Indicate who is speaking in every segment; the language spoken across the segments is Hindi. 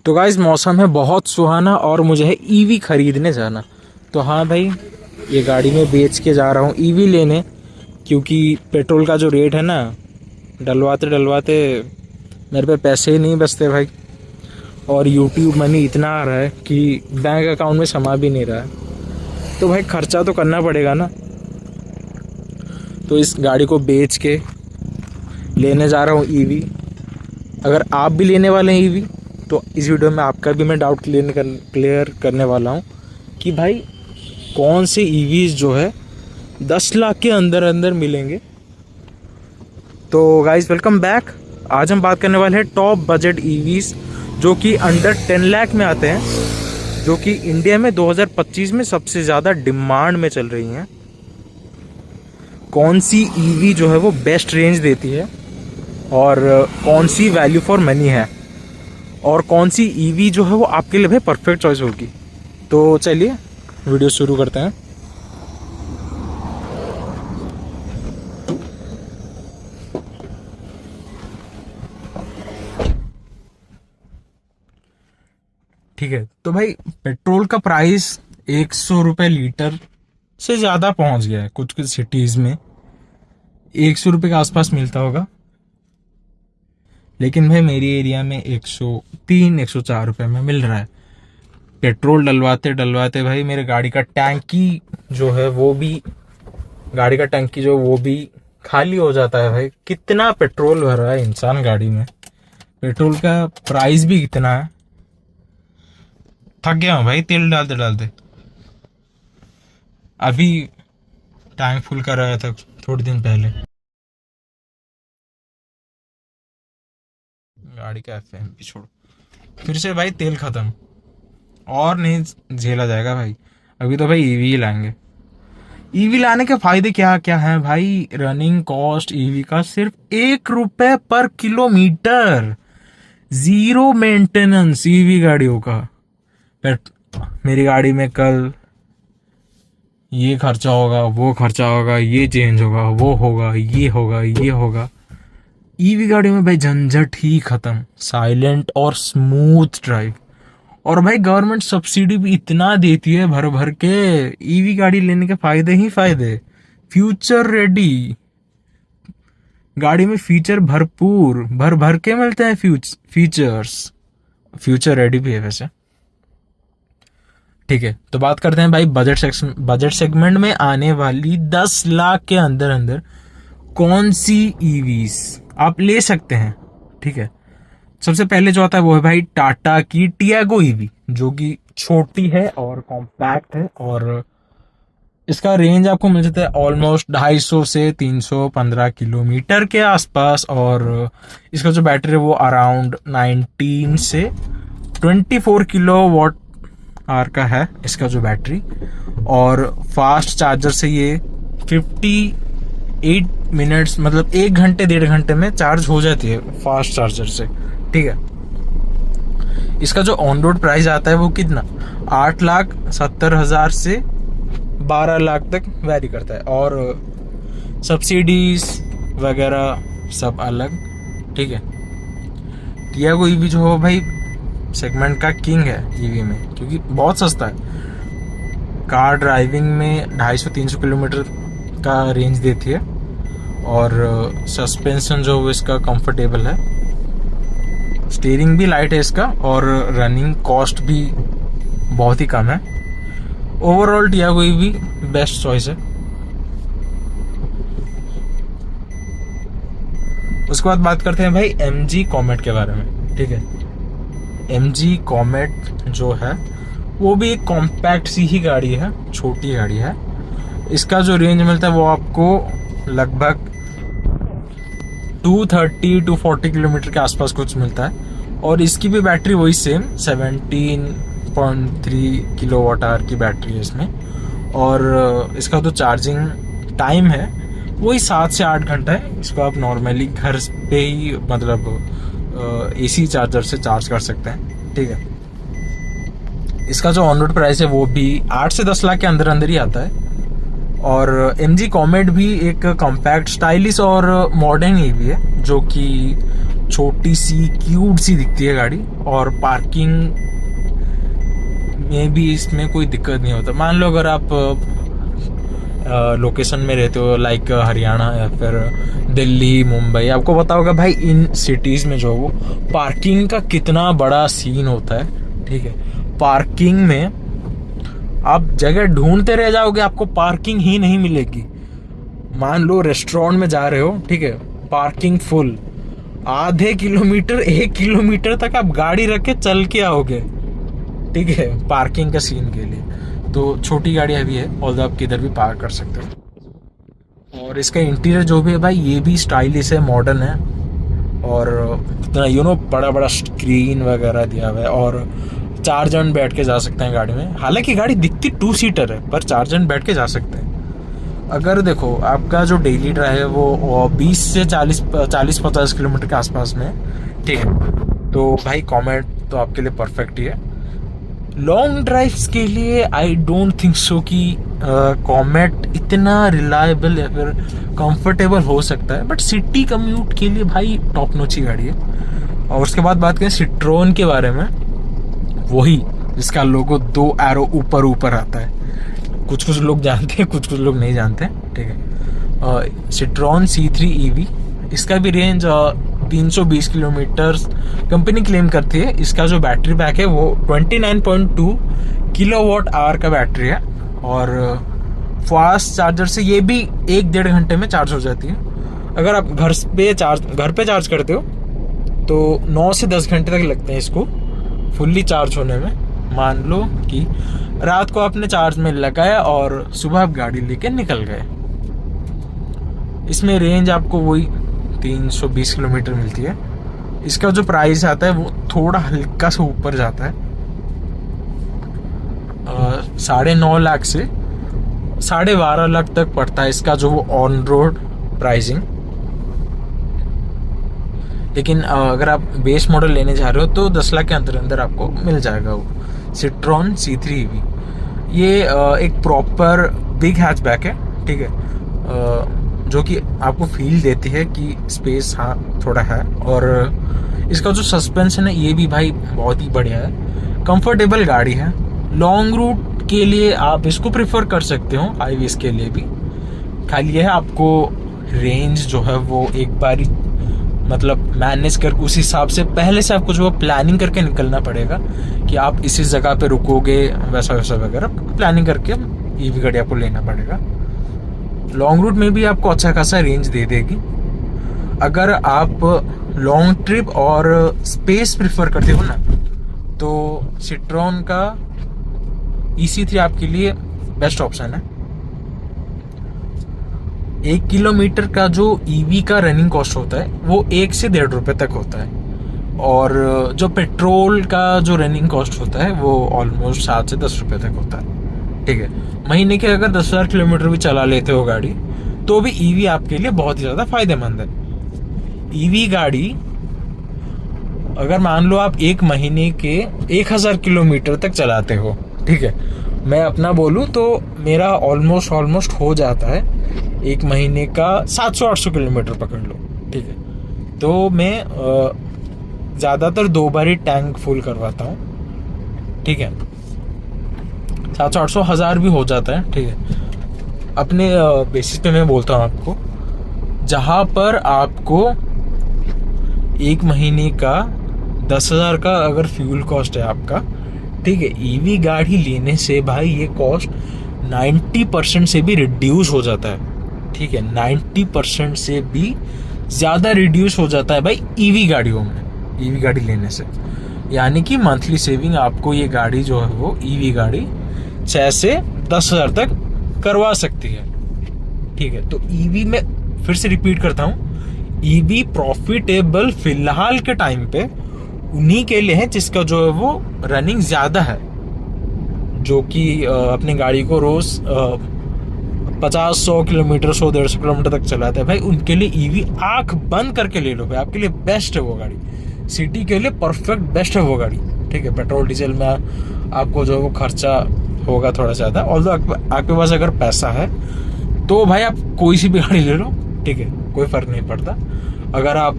Speaker 1: तो गाइस मौसम है बहुत सुहाना और मुझे है ईवी खरीदने जाना। तो हाँ भाई, ये गाड़ी में बेच के जा रहा हूँ ईवी लेने, क्योंकि पेट्रोल का जो रेट है ना, डलवाते डलवाते मेरे पे पैसे ही नहीं बचते भाई। और यूट्यूब मनी इतना आ रहा है कि बैंक अकाउंट में समा भी नहीं रहा है। तो भाई खर्चा तो करना पड़ेगा ना। तो इस गाड़ी को बेच के लेने जा रहा हूँ ईवी। अगर आप भी लेने वाले हैं ईवी, तो इस वीडियो में आपका भी मैं डाउट क्लियर करने वाला हूँ कि भाई कौन से ईवीज जो है 10 लाख के अंदर अंदर मिलेंगे। तो गाइस वेलकम बैक। आज हम बात करने वाले हैं टॉप बजट ईवीज जो कि अंडर 10 लाख में आते हैं, जो कि इंडिया में 2025 में सबसे ज़्यादा डिमांड में चल रही हैं। कौन सी ईवी जो है वो बेस्ट रेंज देती है और कौन सी वैल्यू फॉर मनी है और कौन सी ईवी जो है वो आपके लिए भाई परफेक्ट चॉइस होगी। तो चलिए वीडियो शुरू करते हैं। ठीक है, तो भाई पेट्रोल का प्राइस 100 रुपये लीटर से ज़्यादा पहुंच गया है। कुछ कुछ सिटीज़ में 100 रुपये के आसपास मिलता होगा, लेकिन भाई मेरी एरिया में 103 104 रुपये में मिल रहा है। पेट्रोल डलवाते डलवाते भाई मेरे गाड़ी का टैंकी जो है वो भी खाली हो जाता है। भाई कितना पेट्रोल भर रहा है इंसान गाड़ी में, पेट्रोल का प्राइस भी कितना है। थक गया हूँ भाई तेल डालते डालते। अभी टैंक फुल कर रहा था थोड़ी दिन पहले। गाड़ी का एफएमपी छोड़ो, फिर से भाई तेल खत्म और नहीं झेला जाएगा भाई। अभी तो भाई ईवी लाएंगे। ईवी लाने के फायदे क्या क्या हैं भाई। रनिंग कॉस्ट ईवी का सिर्फ 1 रुपये पर किलोमीटर, जीरो मेंटेनेंस ईवी गाड़ियों का। मेरी गाड़ी में कल ये खर्चा होगा, वो खर्चा होगा, ये चेंज होगा, वो होगा, ये होगा, ये होगा। ईवी गाड़ी में भाई झंझट ही खत्म, साइलेंट और स्मूथ ड्राइव। और भाई गवर्नमेंट सब्सिडी भी इतना देती है भर भर के। ईवी गाड़ी लेने के फायदे ही फायदे। फ्यूचर रेडी गाड़ी में फीचर भरपूर भर भर के मिलते हैं। फीचर्स फ्यूचर रेडी भी है वैसे। ठीक है, तो बात करते हैं भाई बजट सेगमेंट में आने वाली 10 लाख के अंदर अंदर कौन सी ईवीज आप ले सकते हैं। ठीक है, सबसे पहले जो आता है वो है भाई टाटा की टियागो ईवी, जो कि छोटी है और कॉम्पैक्ट है। और इसका रेंज आपको मिल जाता है ऑलमोस्ट 250 से 315 किलोमीटर के आसपास। और इसका जो बैटरी है वो अराउंड 19 से 24 किलो वॉट आर का है इसका जो बैटरी। और फास्ट चार्जर से ये 58 मिनट्स मतलब 1 घंटे 1.5 घंटे में चार्ज हो जाती है फास्ट चार्जर से। ठीक है, इसका जो ऑन रोड प्राइस आता है वो कितना 8,70,000 से 12 लाख तक वैरी करता है। और सब्सिडीज वगैरह सब अलग। ठीक है, टियागो ईवी जो है भाई सेगमेंट का किंग है ईवी में, क्योंकि बहुत सस्ता है। कार ड्राइविंग में 250-300 किलोमीटर का रेंज देती है। और सस्पेंशन जो है इसका कंफर्टेबल है, स्टीयरिंग भी लाइट है इसका, और रनिंग कॉस्ट भी बहुत ही कम है। Overall Tiago EV best choice है। उसके बाद बात करते हैं भाई MG कॉमेट के बारे में। ठीक है, MG कॉमेट जो है वो भी एक कॉम्पैक्ट सी ही गाड़ी है, छोटी गाड़ी है। इसका जो रेंज मिलता है वो आपको लगभग 230-240 किलोमीटर के आसपास कुछ मिलता है। और इसकी भी बैटरी वही सेम 17.3 किलोवाट आवर की बैटरी है इसमें। और इसका जो चार्जिंग टाइम है वही 7 से 8 घंटा है। इसको आप नॉर्मली घर पे ही मतलब AC चार्जर से चार्ज कर सकते हैं। ठीक है, इसका जो ऑन रोड प्राइस है वो भी 8 से 10 लाख के अंदर अंदर ही आता है। और MG कॉमेट भी एक कॉम्पैक्ट स्टाइलिश और मॉडर्न ईवी है, जो कि छोटी सी क्यूट सी दिखती है गाड़ी, और पार्किंग में भी इसमें कोई दिक्कत नहीं होता। मान लो अगर आप लोकेशन में रहते हो लाइक हरियाणा या फिर दिल्ली, मुंबई, आपको पता होगा भाई इन सिटीज़ में जो वो पार्किंग का कितना बड़ा सीन होता है। ठीक है, पार्किंग में आप जगह ढूंढते रह जाओगे, आपको पार्किंग ही नहीं मिलेगी। मान लो रेस्टोरेंट में जा रहे हो, ठीक है, पार्किंग फुल, आधे किलोमीटर 1 किलोमीटर तक आप गाड़ी रख के चल के आओगे, ठीक है, पार्किंग का सीन के लिए। तो छोटी गाड़ियाँ भी है, और आप किधर भी पार्क कर सकते हो। और इसका इंटीरियर जो भी है भाई, ये भी स्टाइलिश है, मॉडर्न है, और इतना बड़ा बड़ा स्क्रीन वगैरह दिया हुआ है, और 4 जन बैठ के जा सकते हैं गाड़ी में। हालांकि गाड़ी दिखती 2 सीटर है, पर 4 जन बैठ के जा सकते हैं। अगर देखो आपका जो डेली ड्राइव है वो 20 से 40-50 किलोमीटर के आसपास में, ठीक है, तो भाई कॉमेट तो आपके लिए परफेक्ट ही है। लॉन्ग ड्राइव्स के लिए आई डोंट थिंक सो कि कॉमेट इतना रिलायबल या फिर कंफर्टेबल हो सकता है, बट सिटी कम्यूट के लिए भाई टॉप नॉच ही गाड़ी है। और उसके बाद बात करें सिट्रोन के बारे में, वही जिसका लोगो 2 एरो ऊपर ऊपर आता है। कुछ लोग जानते हैं, कुछ लोग नहीं जानते, ठीक है। सिट्रोन C3 EV, इसका भी रेंज 320 किलोमीटर कंपनी क्लेम करती है। इसका जो बैटरी बैक है वो 29.2 किलोवाट आवर का बैटरी है, और फास्ट चार्जर से ये भी 1-1.5 घंटे में चार्ज हो जाती है। अगर आप घर पे चार्ज करते हो तो 9 से 10 घंटे तक लगते हैं इसको फुल्ली चार्ज होने में। मान लो कि रात को आपने चार्ज में लगाया और सुबह आप गाड़ी लेके निकल गए। इसमें रेंज आपको वही 320 किलोमीटर मिलती है। इसका जो प्राइस आता है वो थोड़ा हल्का सा ऊपर जाता है, 9.5 लाख से 12.5 लाख तक पड़ता है इसका जो वो ऑन रोड प्राइसिंग। लेकिन अगर आप बेस मॉडल लेने जा रहे हो तो 10 लाख के अंदर आपको मिल जाएगा वो सिट्रोन C3 EV। ये एक प्रॉपर बिग हैचबैक है, ठीक है, जो कि आपको फील देती है कि स्पेस हाँ थोड़ा है। और इसका जो सस्पेंशन है ये भी भाई बहुत ही बढ़िया है, कंफर्टेबल गाड़ी है। लॉन्ग रूट के लिए आप इसको प्रेफर कर सकते हो, हाईवेज के लिए भी। खाली ये है आपको रेंज जो है वो एक बार मतलब मैनेज कर उस हिसाब से पहले से आपको जो प्लानिंग करके निकलना पड़ेगा कि आप इसी जगह पे रुकोगे, वैसा वगैरह प्लानिंग करके EV गाड़ी आपको लेना पड़ेगा। लॉन्ग रूट में भी आपको अच्छा खासा रेंज दे देगी। अगर आप लॉन्ग ट्रिप और स्पेस प्रेफर करते हो ना, तो सिट्रोन का EC3 आपके लिए बेस्ट ऑप्शन है। 1 किलोमीटर का जो EV का रनिंग कॉस्ट होता है वो 1 से 1.5 रुपये तक होता है, और जो पेट्रोल का जो रनिंग कॉस्ट होता है वो ऑलमोस्ट 7 से 10 रुपये तक होता है, ठीक है। महीने के अगर 10,000 किलोमीटर भी चला लेते हो गाड़ी, तो भी EV आपके लिए बहुत ही ज़्यादा फायदेमंद है। EV गाड़ी अगर मान लो आप 1 महीने के 1000 किलोमीटर तक चलाते हो, ठीक है, मैं अपना बोलूँ तो मेरा ऑलमोस्ट हो जाता है 1 महीने का 700-800 किलोमीटर पकड़ लो, ठीक है। तो मैं ज़्यादातर 2 बार ही टैंक फुल करवाता हूँ, ठीक है। 700-800 1000 भी हो जाता है, ठीक है। अपने बेसिस पे मैं बोलता हूँ आपको, जहाँ पर आपको 1 महीने का 10,000 का अगर फ्यूल कॉस्ट है आपका, ठीक है, EV गाड़ी लेने से भाई ये कॉस्ट 90% से भी रिड्यूस हो जाता है, ठीक है। 90% से भी ज़्यादा रिड्यूस हो जाता है भाई EV गाड़ियों में, EV गाड़ी लेने से। यानी कि मंथली सेविंग आपको ये गाड़ी जो है वो EV गाड़ी 6 से 10,000 तक करवा सकती है, ठीक है। तो EV में फिर से रिपीट करता हूँ, EV प्रॉफिटेबल फिलहाल के टाइम पे उन्हीं के लिए है जिसका जो है वो रनिंग ज़्यादा है, जो कि अपनी गाड़ी को रोज़ 50-100 किलोमीटर 100-150 किलोमीटर तक चलाते हैं भाई। उनके लिए EV आंख बंद करके ले लो भाई, आपके लिए बेस्ट है वो गाड़ी। सिटी के लिए परफेक्ट बेस्ट है वो गाड़ी, ठीक है। पेट्रोल डीजल में आपको जो है वो खर्चा होगा थोड़ा ज़्यादा, ऑल्दो आपके पास अगर पैसा है तो भाई आप कोई सी भी गाड़ी ले लो, ठीक है, कोई फ़र्क नहीं पड़ता। अगर आप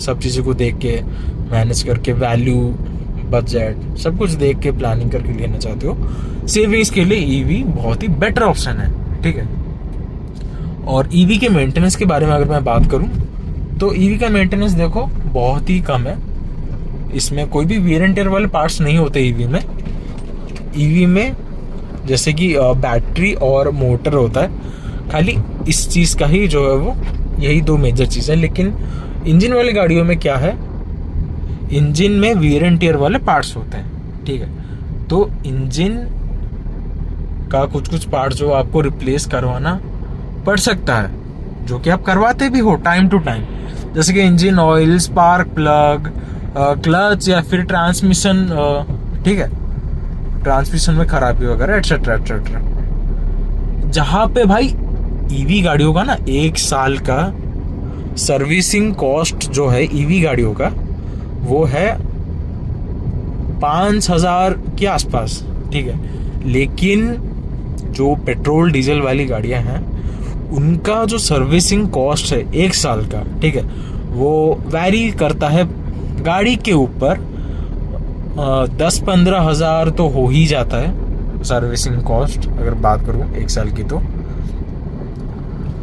Speaker 1: सब चीज़ों को देख के मैनेज करके, वैल्यू, बजट, सब कुछ देख के प्लानिंग करके लेना चाहते हो, सेविंग्स के लिए ईवी बहुत ही बेटर ऑप्शन है, ठीक है। और ईवी के मेंटेनेंस के बारे में अगर मैं बात करूं तो ईवी का मेंटेनेंस देखो बहुत ही कम है। इसमें कोई भी वेयर एंड टेयर वाले पार्ट्स नहीं होते ईवी में। ईवी में जैसे कि बैटरी और मोटर होता है, खाली इस चीज़ का ही जो है वो यही दो मेजर चीज़ है। लेकिन इंजन वाली गाड़ियों में क्या है, इंजन में वेयर एंड टेयर वाले पार्ट्स होते हैं, ठीक है। तो इंजन का कुछ कुछ पार्ट जो आपको रिप्लेस करवाना पड़ सकता है, जो कि आप करवाते भी हो टाइम टू टाइम, जैसे कि engine oil, spark plug, clutch या फिर ट्रांसमिशन, ठीक है, ट्रांसमिशन में खराबी वगैरह एटसेट्रा एटसेट्रा। जहाँ पे भाई ईवी गाड़ियों का ना 1 साल का सर्विसिंग कॉस्ट जो है ईवी गाड़ियों का वो है 5,000 के आसपास, ठीक है। लेकिन जो पेट्रोल डीजल वाली गाड़ियां हैं उनका जो सर्विसिंग कॉस्ट है 1 साल का, ठीक है, वो वैरी करता है गाड़ी के ऊपर। 10-15 हज़ार तो हो ही जाता है सर्विसिंग कॉस्ट अगर बात करूं 1 साल की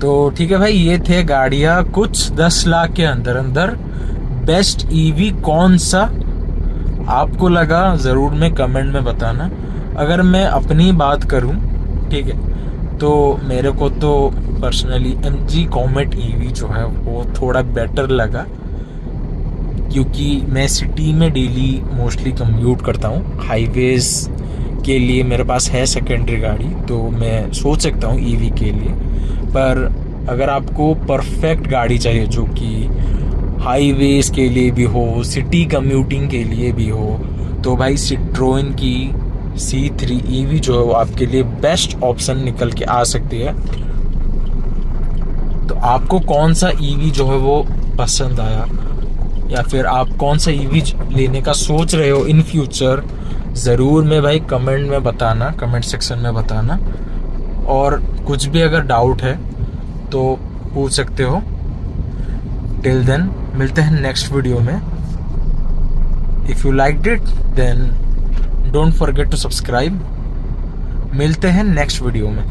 Speaker 1: तो ठीक है भाई। ये थे गाड़ियां कुछ 10 लाख के अंदर अंदर। बेस्ट ईवी कौन सा आपको लगा ज़रूर में कमेंट में बताना। अगर मैं अपनी बात करूं, ठीक है, तो मेरे को तो पर्सनली MG कॉमेट ईवी जो है वो थोड़ा बेटर लगा, क्योंकि मैं सिटी में डेली मोस्टली कम्यूट करता हूँ। हाईवेज के लिए मेरे पास है सेकेंडरी गाड़ी, तो मैं सोच सकता हूँ ईवी के लिए। पर अगर आपको परफेक्ट गाड़ी चाहिए जो कि हाईवेज के लिए भी हो, सिटी कम्यूटिंग के लिए भी हो, तो भाई सिट्रोइन की C3 ईवी जो है वो आपके लिए बेस्ट ऑप्शन निकल के आ सकती है। तो आपको कौन सा ईवी जो है वो पसंद आया, या फिर आप कौन सा ईवी लेने का सोच रहे हो इन फ्यूचर, ज़रूर में भाई कमेंट में बताना, कमेंट सेक्शन में बताना। और कुछ भी अगर डाउट है तो पूछ सकते हो। टिल देन मिलते हैं नेक्स्ट वीडियो में। If you liked it then don't forget to subscribe. मिलते हैं नेक्स्ट वीडियो में।